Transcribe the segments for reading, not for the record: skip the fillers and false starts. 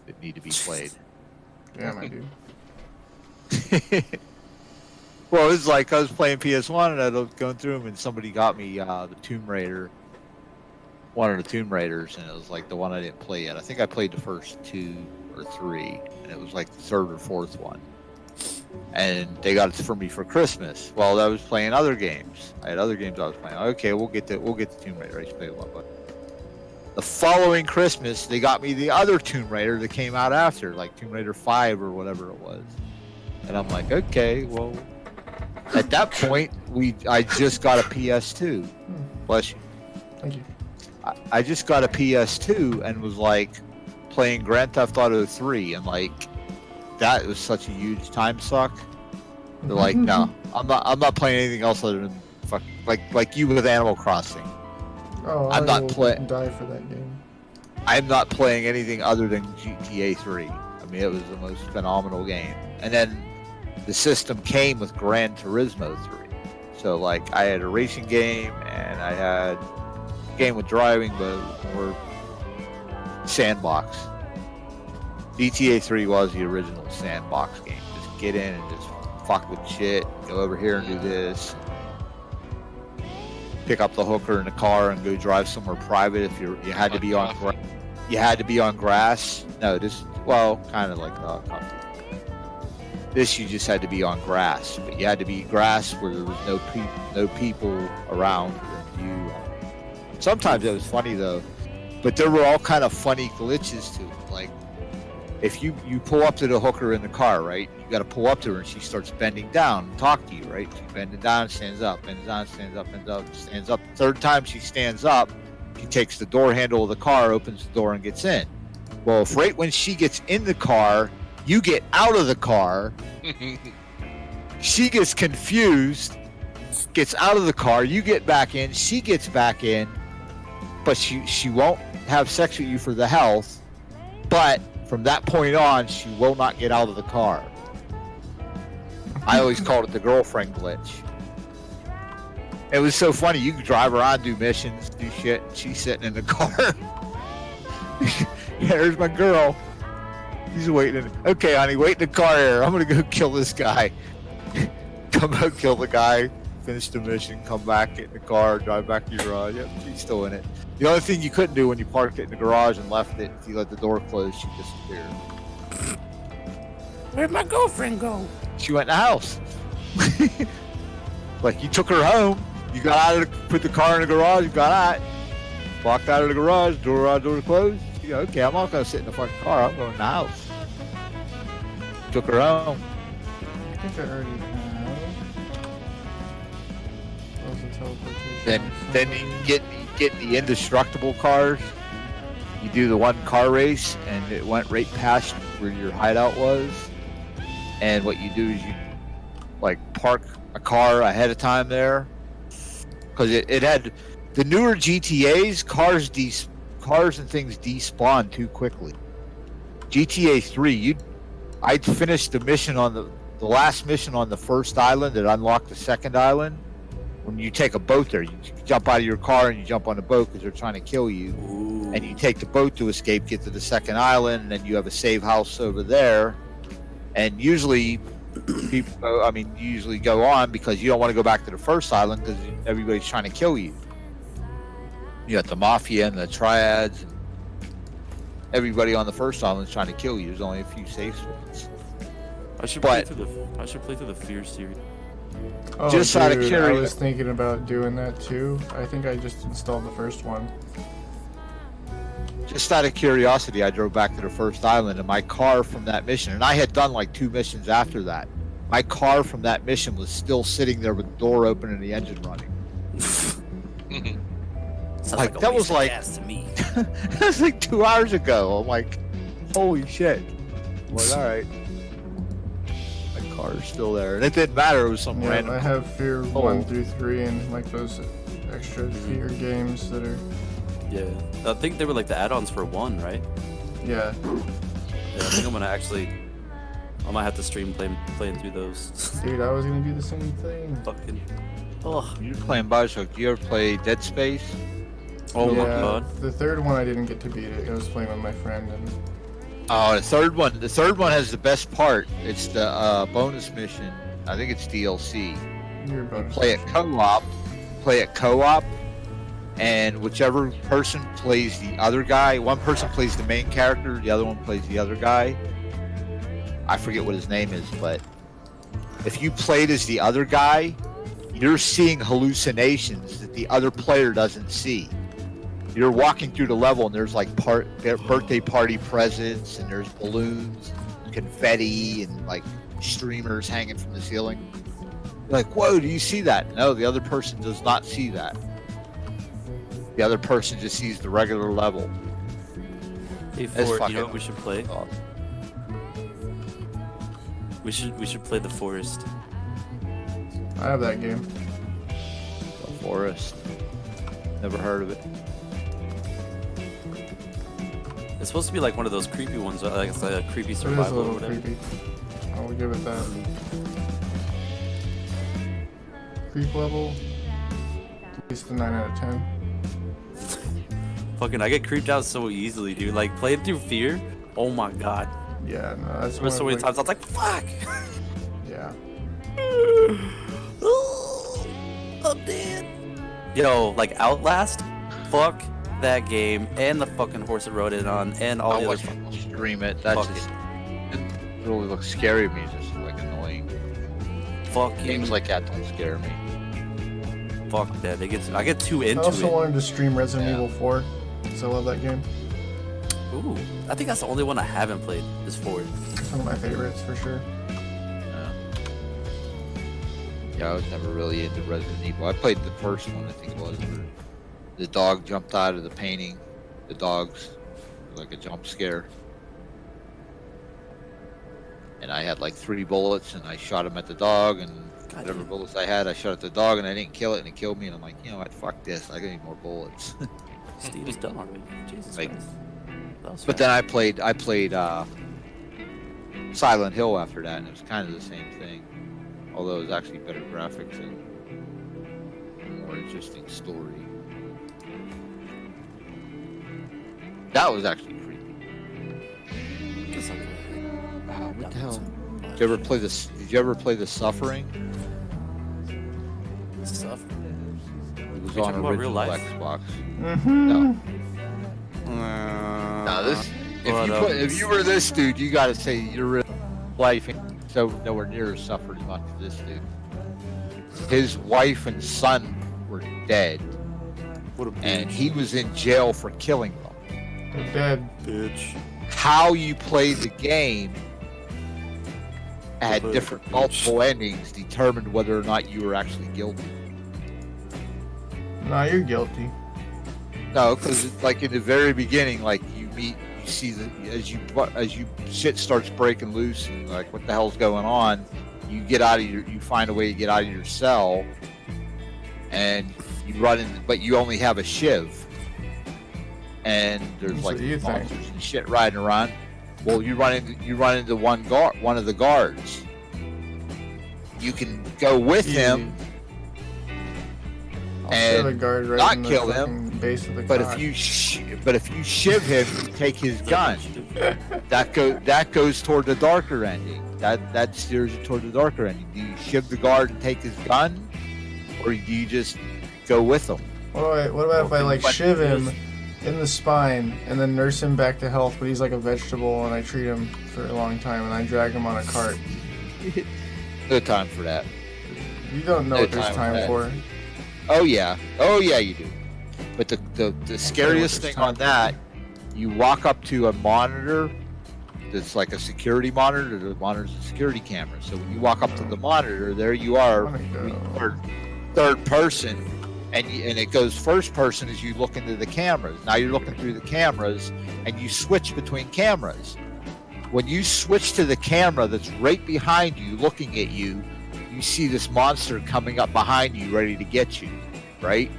that need to be played. Yeah, I do. Well, it's like I was playing PS1 and I was going through them, and somebody got me the Tomb Raider, one of the Tomb Raiders, and it was like the one I didn't play yet. I think I played the first 2 or 3, and it was like the 3rd or 4th one. And they got it for me for Christmas. Well, I was playing other games. I had other games I was playing. Okay, we'll get the Tomb Raider. I just played one, but the following Christmas they got me the other Tomb Raider that came out after, like Tomb Raider 5 or whatever it was. And I'm like, okay, well, at that point I just got a PS2. Bless you. Thank you. I just got a PS2 and was like playing Grand Theft Auto 3, and like that was such a huge time suck. They're like, no, I'm not playing anything else other than like you with Animal Crossing. Oh, I'm not playing. Die for that game. I'm not playing anything other than GTA 3. I mean, it was the most phenomenal game. And then the system came with Gran Turismo 3. So like I had a racing game and I had a game with driving, but more sandbox. GTA 3 was the original sandbox game. Just get in and just fuck with shit. Go over here and do this. Pick up the hooker in the car and go drive somewhere private. If you had to be on grass. No, this kind of like this. You just had to be on grass, but you had to be grass where there was no people around you. Sometimes it was funny though, but there were all kind of funny glitches to it. Like if you pull up to the hooker in the car, right? You got to pull up to her and she starts bending down and talk to you, right? She's bending down, stands up, bends down, stands up, bends up, stands up. Third time she stands up, she takes the door handle of the car, opens the door, and gets in. Well, if right when she gets in the car, you get out of the car, she gets confused, gets out of the car, you get back in, she gets back in, but she won't have sex with you for the health, but from that point on, she will not get out of the car. I always called it the girlfriend glitch. It was so funny. You could drive around, do missions, do shit, and she's sitting in the car. Yeah, there's my girl. She's waiting. Okay, honey, wait in the car here. I'm going to go kill this guy. Come out, kill the guy, finish the mission, come back, get in the car, drive back to your garage. Yep, she's still in it. The only thing you couldn't do when you parked it in the garage and left it, if you let the door close, she disappeared. Where'd my girlfriend go? She went in the house. Like you took her home, you got out of put the car in the garage, you got out, walked out of the garage, door closed. You go, okay, I'm not gonna sit in the fucking car, I'm going in the house. Took her home. I think I already have. Those are teleportation. Then you get the indestructible cars. You do the one car race and it went right past where your hideout was. And what you do is you like park a car ahead of time there, because it had the newer GTA's cars and things despawn too quickly. GTA 3, I'd finished the mission on the last mission on the first island that unlocked the second island. When you take a boat there, you jump out of your car and you jump on the boat because they're trying to kill you. Ooh. And you take the boat to escape, get to the second island, and then you have a save house over there. And usually, you usually go on because you don't want to go back to the first island because everybody's trying to kill you. You got the mafia and the triads. And everybody on the first island is trying to kill you. There's only a few safe spots. I should play through the Fear series. Oh, just dude, out of curiosity, I was thinking about doing that too. I think I just installed the first one. Just out of curiosity, I drove back to the first island, and my car from that mission, and I had done like 2 missions after that. My car from that mission was still sitting there with the door open and the engine running. Like that was like to me. that was like 2 hours ago. I'm like, holy shit! I'm like, all right, my car is still there, and it didn't matter. It was some random. I have Fear 1 through 3 and like those extra Fear games that are. Yeah, I think they were like the add-ons for 1, right? Yeah. Yeah, I think I might have to stream playing through those. Dude, I was gonna do the same thing. Fucking. Oh, you're playing Bioshock. Do you ever play Dead Space? Oh yeah, my god. The third one I didn't get to beat it. I was playing with my friend and Oh, the third one has the best part. It's the bonus mission. I think it's DLC. Your bonus. Play it co-op, and whichever person plays the other guy. One person plays the main character, the other one plays the other guy. I forget what his name is, but if you played as the other guy, you're seeing hallucinations that the other player doesn't see. You're walking through the level and there's like birthday party presents and there's balloons, confetti, and like streamers hanging from the ceiling. You're like, whoa, do you see that? No, the other person does not see that. The other person just sees the regular level. Hey, That's Ford, you fucking know what we should play? awesome. We should play The Forest. I have that game. The Forest. Never heard of it. It's supposed to be like one of those creepy ones, like it's like a creepy It is a survival or little whatever. creepy. I'll give it that. Creep level. At least a 9 out of 10. Fucking, I get creeped out so easily, dude. Like playing through fear. Oh my god. Yeah, no, that's There were so one many of, times I was like, fuck. Yeah. I'm dead. Yo, like Outlast, fuck that game, and the fucking horse that rode it on, and all I the other. watch people stream it. That Fuck just it really looks scary to me. It's just like annoying. Fucking Games like that don't scare me. fuck that. I get too I into also it. wanted to stream Resident Yeah. Evil 4, because I love that game. Ooh, I think that's the only one I haven't played. Is Ford. It's one of my favorites for sure. Yeah, I was never really into Resident Evil. I played the first one, I think it was, where the dog jumped out of the painting. The dog's like a jump scare. And I had like 3 bullets, and I shot him at the dog, and whatever damn. bullets I had, I shot at the dog, and I didn't kill it, and it killed me, and I'm like, you know what, fuck this, I need more bullets. Steve is done already. Jesus Like- Christ. That was But fast. then I played Silent Hill after that, and it was kind of the same thing. Although it was actually better graphics and a more interesting story. That was actually creepy. Guess I'll go ahead. What the hell? Did you ever play this? Did you ever play The Suffering? Stuff. It was you on talking about real original life? Xbox. Mm-hmm. No, No, no. This. but, If you were this dude, you got to say your real life ain't so nowhere near as suffered as much as this dude. His wife and son were dead, what a and bitch. he was in jail for killing them. They're dead. bitch. How you played the game had Good different bitch. multiple endings determined whether or not you were actually guilty. Nah, you're guilty. No, because like in the very beginning, like you see as you shit starts breaking loose, and like what the hell's going on, you find a way to get out of your cell, and you run in, but you only have a shiv, and there's That's like what you think. monsters and shit riding around. Well, you run into one of the guards. You can go with him, I'll and shove a guard right not in the kill him, fucking base of the but cock. if you shiv him, you take his gun. That goes toward the darker ending. That steers you toward the darker ending. Do you shiv the guard and take his gun, or do you just go with him? What about if I like But- shiv him in the spine and then nurse him back to health, but he's like a vegetable and I treat him for a long time and I drag him on a cart? No time for that. You don't know No what there's time time for for. Oh yeah, you do. But the scariest there's thing on that, you walk up to a monitor that's like a security monitor. The monitor's a security camera. So when you walk up to the monitor, there you are, I wanna go. third person, and it goes first person as you look into the cameras. Now you're looking through the cameras, and you switch between cameras. When you switch to the camera that's right behind you, looking at you, you see this monster coming up behind you, ready to get you, right?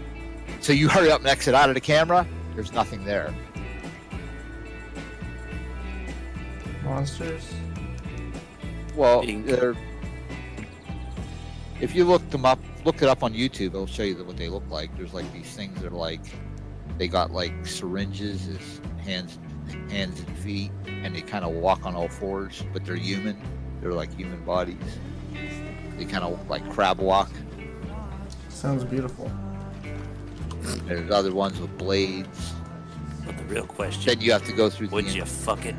So you hurry up and exit out of the camera. There's nothing there. Monsters? Well, Ink. if you look it up on YouTube, it'll show you what they look like. There's like these things that are like, they got like syringes as hands and feet, and they kind of walk on all fours, but they're human. They're like human bodies. They kind of like crab walk. Sounds beautiful. There's other ones with blades. But the real question, Then you have to go through would the you fuck it?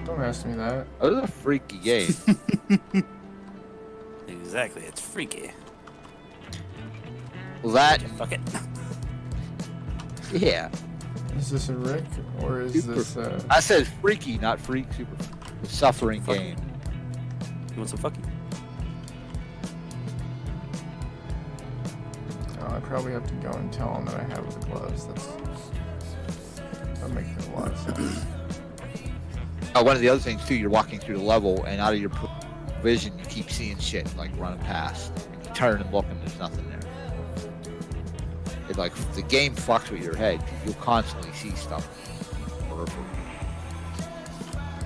Don't ask me that. Oh, this is a freaky game. Exactly, it's freaky. Well, that, Would you fuck it? yeah. Is this a Rick or is Super. this I said freaky, not freak. Super. The suffering Fuck. game. You want some fucking? Oh, I probably have to go and tell him that I have the gloves. That makes a lot of sense. Oh, one of the other things too, you're walking through the level, and out of your vision, you keep seeing shit like running past, and you turn and look, and there's nothing there. It like the game fucks with your head. 'Cause you'll constantly see stuff,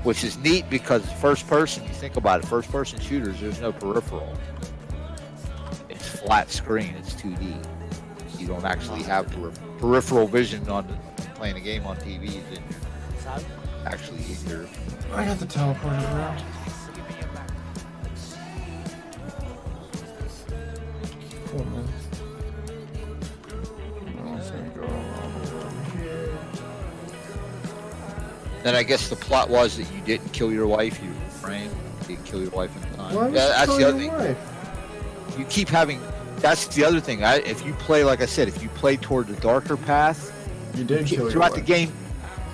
which is neat because first person. You think about it, first person shooters, there's no peripheral. It's flat screen. It's 2D. You don't actually have peripheral vision on playing a game on TV. Actually, in your I got the teleporter, bro. Cool, man. I'm just gonna go all the way over here. Then I guess the plot was that you didn't kill your wife. You framed. You didn't kill your wife in time. Why would Yeah, you that's kill the other your thing. wife? You keep having. That's the other thing. If you play, like I said, if you play toward the darker path, You did kill your throughout wife. the game.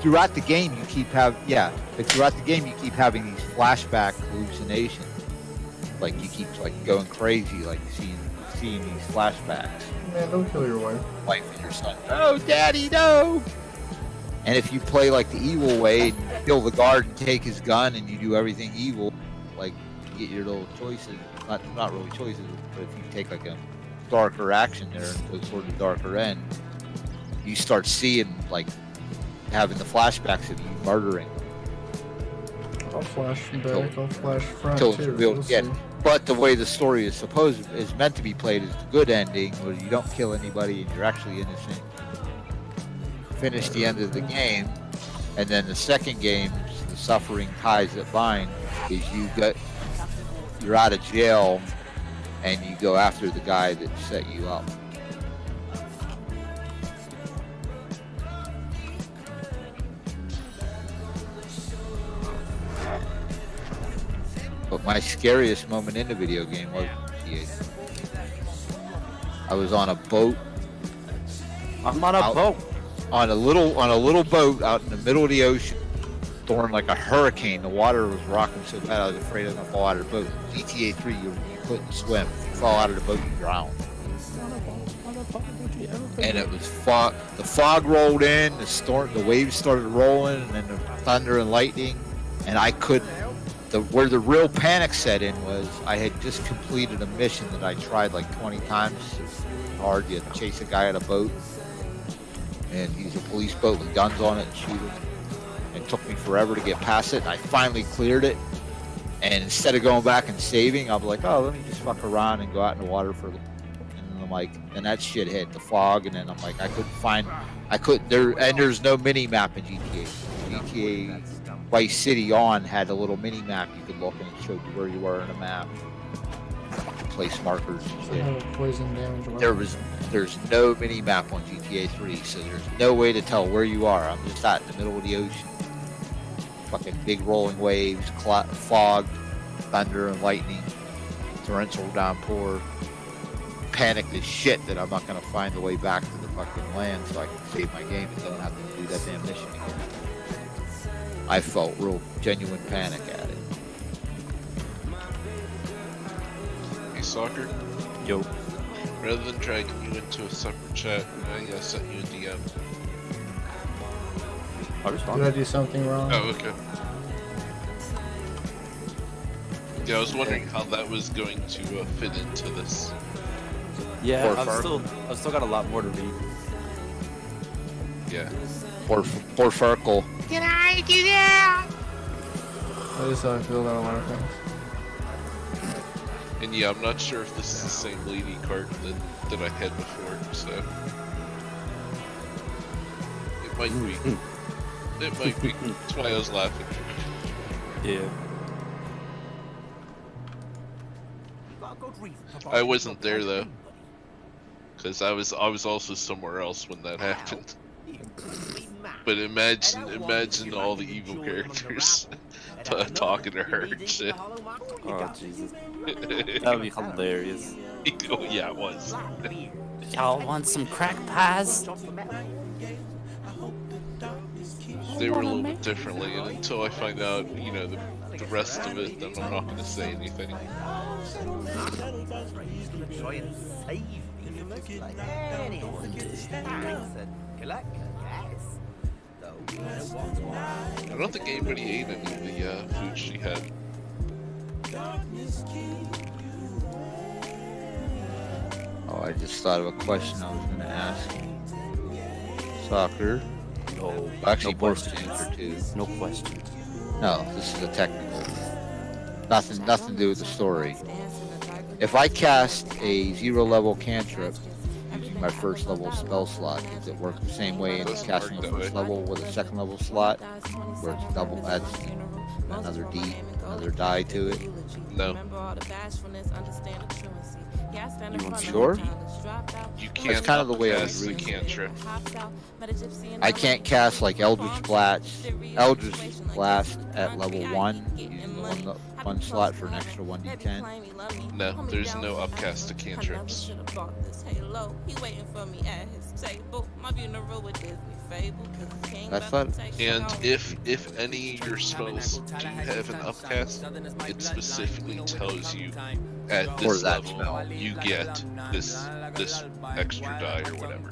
Throughout the game, you keep but throughout the game, you keep having these flashback hallucinations. Like you keep like going crazy, like seeing these flashbacks. Man, don't kill your wife. Wife and your son. Oh, daddy, no! And if you play like the evil way, and you kill the guard and take his gun, and you do everything evil, like you get your little choices. Not really choices, but if you take like a darker action there and go toward the darker end, you start seeing like having the flashbacks of you murdering I'll flash back, I'll flash front until it's too. revealed We'll again. see. But the way the story is meant to be played is the good ending, where you don't kill anybody and you're actually innocent. Finish the end of the game, and then the second game, the suffering ties that bind, is you're out of jail, and you go after the guy that set you up. But my scariest moment in the video game was I was on a boat. I'm on a boat. On a little boat out in the middle of the ocean during like a hurricane. The water was rocking so bad I was afraid I was gonna fall out of the boat. GTA 3, you couldn't swim. If you fall out of the boat, you drown. And it was fog. The fog rolled in. The waves started rolling, and then the thunder and lightning. And I couldn't. Where the real panic set in was I had just completed a mission that I tried like 20 times. It's hard. You have to chase a guy in a boat, and he's a police boat with guns on it and shoot him. It took me forever to get past it. And I finally cleared it, and instead of going back and saving, I'm like, oh, let me just fuck around and go out in the water for a little. And then I'm like, and that shit hit the fog, and then I'm like, there's no mini map in GTA. GTA Vice City had a little mini map you could look, and it showed you where you were in a map. Place markers and I shit. have a poison damage weapon. There's no mini map on GTA 3, so there's no way to tell where you are. I'm just out in the middle of the ocean. Fucking big rolling waves, fog, thunder and lightning, torrential downpour. Panicked as shit that I'm not gonna find the way back to the fucking land so I can save my game and don't have to do that damn mission again. I felt real genuine panic at it. Hey, Soccer, Yo. rather than dragging you into a separate chat, I sent you a DM. I'll respond. Did I do something wrong? Oh, okay. Yeah, I was wondering how that was going to fit into this. Yeah, Poor I've still got a lot more to read. Yeah. Poor Farkle. That is how I feel about a lot of things. And yeah, I'm not sure if this is the same lady card that I had before, so it might be. It might be. That's why I was laughing. Yeah. I wasn't there though, because I was also somewhere else when that happened. But imagine all the evil characters talking to her and shit. Oh Jesus. That would be hilarious. Oh yeah, it was. Y'all want some crack pies? They were a little bit differently, and until I find out, you know, the rest of it, then I'm not going to say anything. I don't think anybody ate any of the food she had. Oh, I just thought of a question I was going to ask. Soccer. No. Actually, no Borf's questions. answer too. No question. No, this is a technical. Nothing to do with the story. If I cast a 0-level cantrip using my first level spell slot, does it work the same way as casting a first level with a second level slot, where it's double adds another die to it? No. You want Sure? You can't That's kind of the way I was cast the reading it. cantrip. I can't cast like Eldritch Blast at level 1 using one slot for an extra 1d10. No, there's no upcast to cantrips. I thought. And if any of your spells do have an upcast, it specifically tells you at For this that level spell. you get this extra die or whatever.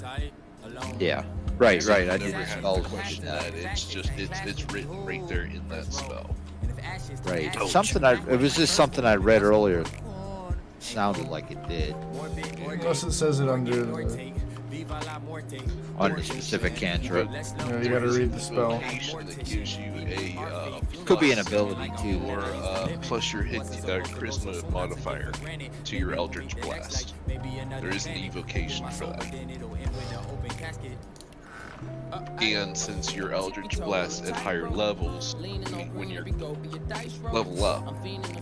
Yeah. Right. So I you knew never the have to spells question did that. that. It's just it's written right there in that spell. Right. Oh, It was just something I read earlier. It sounded like it did Unless it says it under the. on a specific cantrip. You gotta read the spell. Invocation that gives you a Could be an plus ability too. or plus your hit charisma modifier to your Eldritch Blast. There is an evocation for that. And since your Eldritch Blast at higher levels, when you're level up,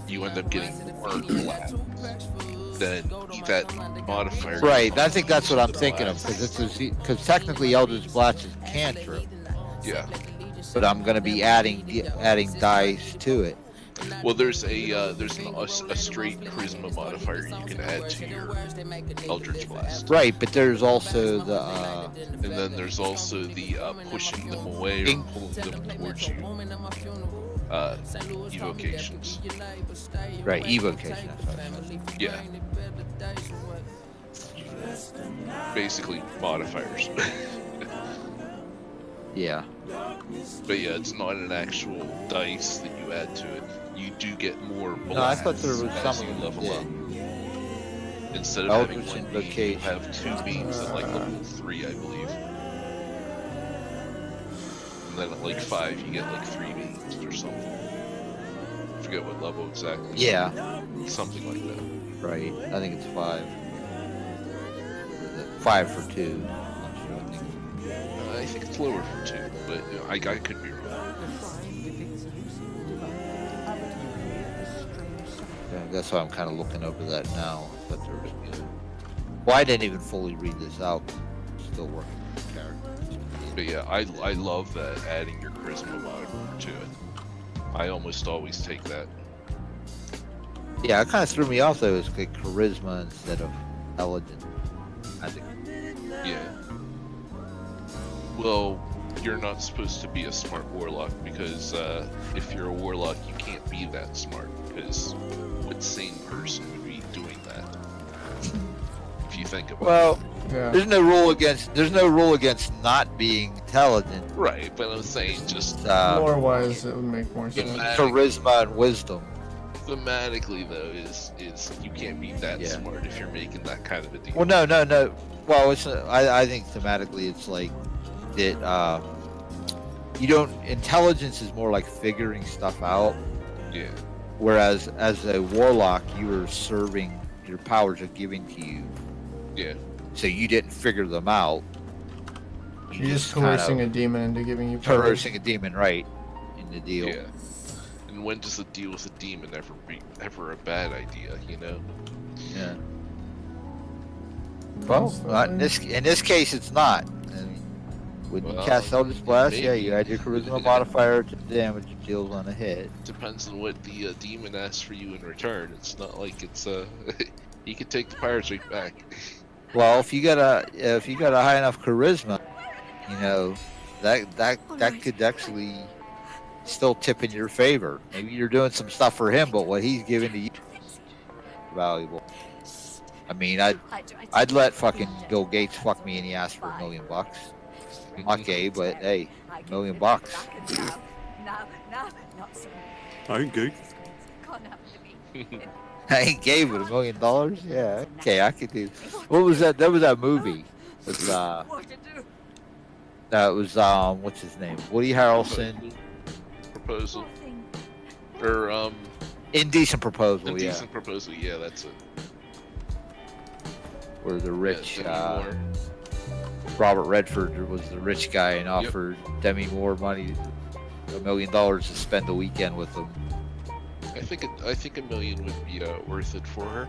you end up getting more blast. Then that modifier. Right. I think that's what I'm thinking of because technically Eldritch Blast is a cantrip, Yeah. but I'm going to be adding dice to it. Well, there's a straight charisma modifier you can add to your Eldritch Blast. Right, but there's also the And then there's also the pushing them away or pulling them towards you. Evocations. right evocation. That's what I said. Yeah. Basically modifiers. Yeah. But yeah, it's not an actual dice that you add to it. You do get more blasts No, I thought there was as some you of them level that up. did. Instead of Eldritch having one beam, you Invocation. have two beams at like level 3, I believe. And then at like 5, you get like 3 beams or something. I forget what level exactly. Yeah. Something like that. Right. I think it's 5. 5 for 2. I'm not sure. I think it's lower for 2, but you know, I could be wrong. Yeah, that's why I'm kind of looking over that now. But there was, well, I didn't even fully read this out. I'm still working on the character. But yeah, I love that adding your charisma modifier to it. I almost always take that. Yeah, it kind of threw me off though. It's like charisma instead of intelligence. I think. Yeah. Well, you're not supposed to be a smart warlock because if you're a warlock, you can't be that smart because what sane person would be doing that? If you think about Well, Yeah. there's no rule against not being intelligent. it. Right, but I'm saying just Lore wise, it would make more sense. Charisma and wisdom. thematically though is you can't be that Yeah. smart if you're making that kind of a deal. Well, no. Well, it's I think thematically it's like that. You don't. Intelligence is more like figuring stuff out. Yeah. Whereas as a warlock, you are serving. Your powers are given to you, Yeah. so you didn't figure them out. You're just coercing a demon into giving you power. coercing a demon, right? In the deal. Yeah. And when does the deal with a demon ever a bad idea? You know. Yeah. Well, not in this case, it's not. And when you cast Eldritch Blast, yeah, you add your charisma modifier to the damage it deals on a hit. Depends on what the demon asks for you in return. It's not like it's he could take the power streak back. Well, if you got a high enough charisma, you know, that could actually still tip in your favor. Maybe you're doing some stuff for him, but what he's giving to you is valuable. I mean, I'd let fucking Bill Gates fuck me and he asked for $1 million. I'm not gay, but hey, $1 million. I ain't gay. I ain't gay, but $1 million? Yeah, okay, I could do. What was that? That was that movie. It was, that was what's his name? Woody Harrelson. Proposal. Or Indecent Proposal. Indecent Proposal. Yeah, that's it. Where the rich Moore. Robert Redford was the rich guy and offered Demi Moore money, $1 million to spend the weekend with him. I think $1 million would be worth it for her.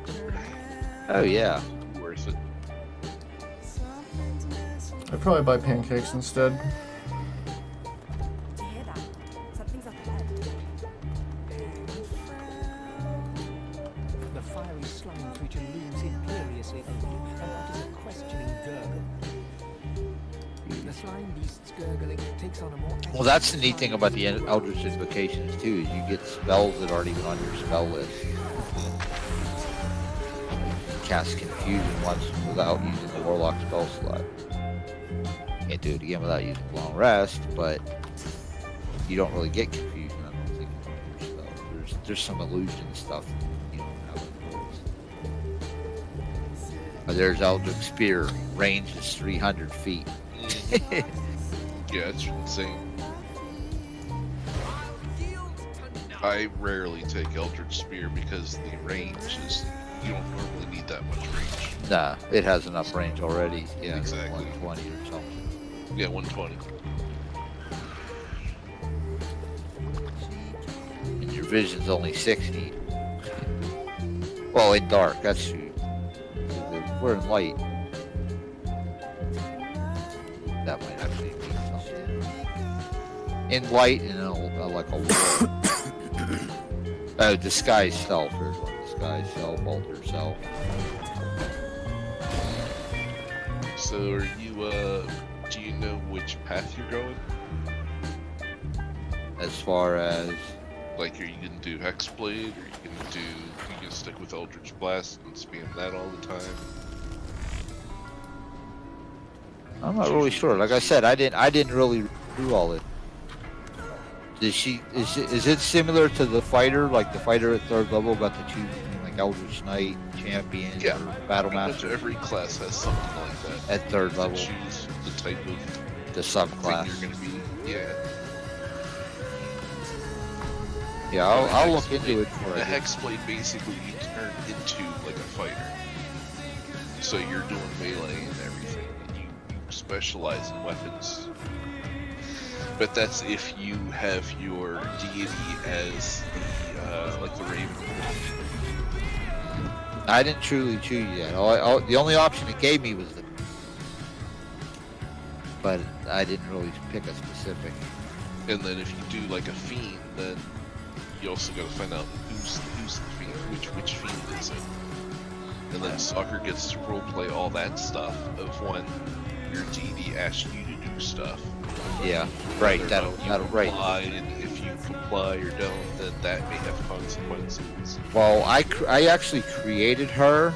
Oh yeah, worth it. I'd probably buy pancakes instead. The fiery slime creature looms imperiously over you and utters a questioning gurgle. The slime beast's gurgling takes on a more... Well, that's the neat thing about the Eldritch Invocations too, is you get spells that aren't even on your spell list. You cast Confusion once without using the Warlock spell slot. Can't do it again without using Long Rest, but you don't really get Confusion, I don't think, on your spell. There's some illusion stuff you don't have in yours. But there's Eldritch Spear, range is 300 feet. Yeah, it's insane. I rarely take Eldritch Spear because the range is, you don't normally need that much range. Nah, it has enough range already. Yeah, Exactly. 120 or something. Yeah, 120. And your vision's only 60. Well, in dark, that's true. We're in light. That might actually be something. In light and like a wall. Oh, disguise self. There's one. Disguise self, alter self. So are you, do you know which path you're going? As far as... Like, are you gonna do Hexblade, or you gonna stick with Eldritch Blast and spam that all the time? I'm not really sure. Like I said, I didn't really do all it. Is it similar to the fighter? Like the fighter at 3rd level got to choose between like Eldritch Knight, Champion, Yeah, or Battle pretty much Master every class has something like that. at 3rd level. Choose the type of The thing subclass. you're gonna be. Yeah. Yeah, I'll look into it for The it. Hexblade basically you turn into like a fighter. So you're doing melee and everything, and you specialize in weapons. But that's if you have your deity as the like the Raven. I didn't truly choose yet. The only option it gave me was the... But I didn't really pick a specific. And then if you do like a fiend, then you also got to find out who's the fiend, which fiend is it. And then Soccer gets to roleplay all that stuff of when your deity asks you to do stuff. Yeah, right. Whether or That'll not you right. comply, and if you comply or don't, then that may have consequences. Well, I actually created her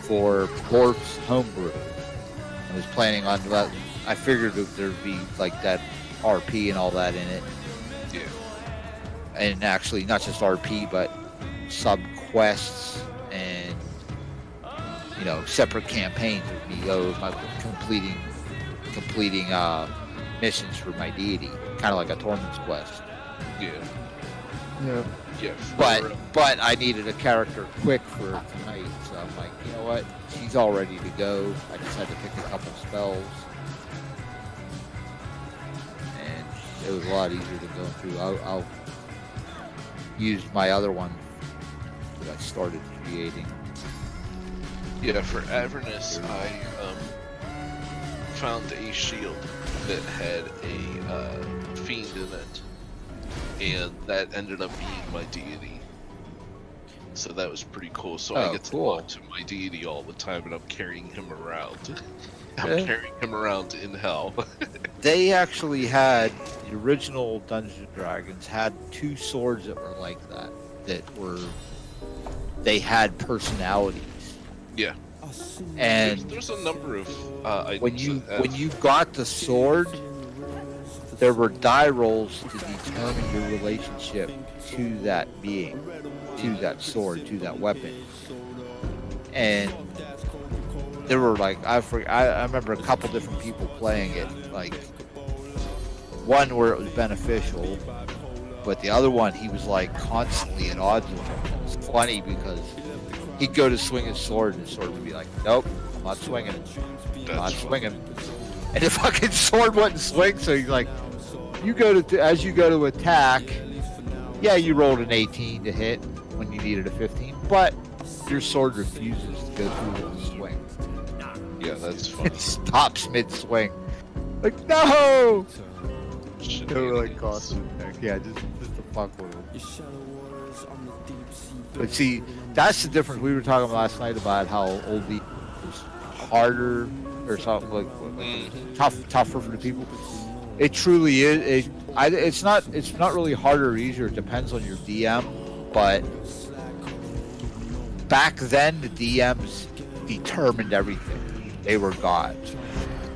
for Borf's homebrew. I was planning on that. I figured that there'd be like that RP and all that in it. Yeah. And actually, not just RP, but sub quests and separate campaigns would be completing missions for my deity, kind of like a Torment's quest. Yeah. Yeah. Yeah. But I needed a character quick for tonight, so I'm like, you know what? She's all ready to go. I just had to pick a couple spells. It was a lot easier than going through. I'll use my other one that I started creating. Yeah, for Avernus, I found a shield that had a fiend in it, and that ended up being my deity. So that was pretty cool. So I get to cool. talk to my deity all the time, and I'm carrying him around. I'm Yeah. carrying him around in hell. They actually had, the original Dungeons and Dragons had 2 swords that were like that. They had personalities. Yeah. And There's a number of items when you got the sword, there were die rolls to determine your relationship to that being, to that sword, to that weapon. And there were like, I remember a couple different people playing it. Like one where it was beneficial, but the other one he was like constantly at odds with him. It was funny because he'd go to swing his sword and the sword would be like, nope, I'm not swinging. I'm not swinging. And the fucking sword wouldn't swing, so he's like, you go to, as you go to attack, yeah, you rolled an 18 to hit when you needed a 15, but your sword refuses to go through the swing. Yeah, that's funny. It stops mid-swing. Like, no! Shit, They were like awesome. Yeah, just to fuck with them. But see, that's the difference. We were talking last night about how old the was harder or something like tougher for the people. It truly is. It's not really harder or easier. It depends on your DM. But back then, the DMs determined everything. They were gods.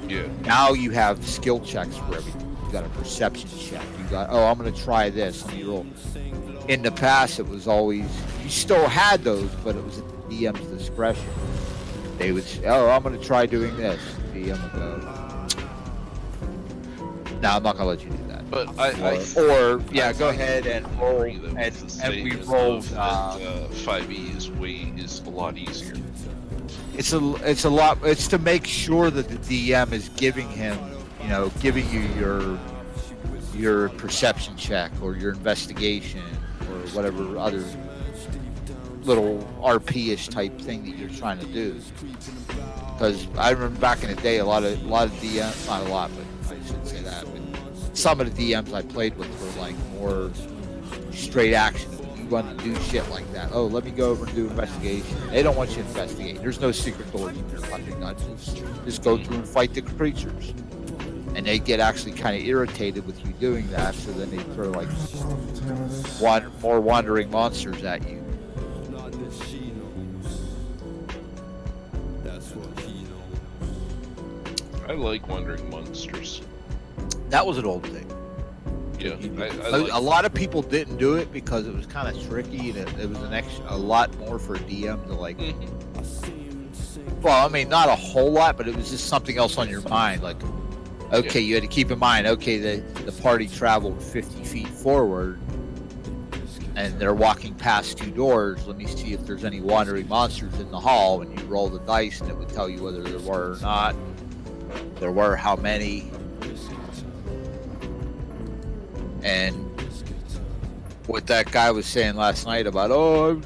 Yeah. Now you have skill checks for everything. You got a perception check. You got, oh, I'm going to try this. Let me roll. In the past, it was always, you still had those, but it was at the DM's discretion. They would say, oh, I'm going to try doing this. The DM would go, no, I'm not going to let you do that. But go ahead and roll. And we rolled. 5e is a lot easier. It's a lot. It's to make sure that the DM is giving him, giving you your perception check or your investigation or whatever other little RP-ish type thing that you're trying to do. Because I remember back in the day, a lot of DMs, not a lot, but I shouldn't say that. But some of the DMs I played with were like more straight action. You want to do shit like that. Oh, let me go over and do investigation. They don't want you to investigate. There's no secret doors in their fucking dungeons. Just go through and fight the creatures. And they get actually kind of irritated with you doing that, so then they throw like more wandering monsters at you. I like wandering monsters. That was an old thing. Yeah, A lot of people didn't do it because it was kind of tricky, and it was a lot more for a DM to like. Well, I mean, not a whole lot, but it was just something else on your mind. Like, okay, you had to keep in mind, okay, the party traveled 50 feet forward, and they're walking past 2 doors. Let me see if there's any wandering monsters in the hall, and you roll the dice, and it would tell you whether there were or not. There were how many. And what that guy was saying last night about, oh,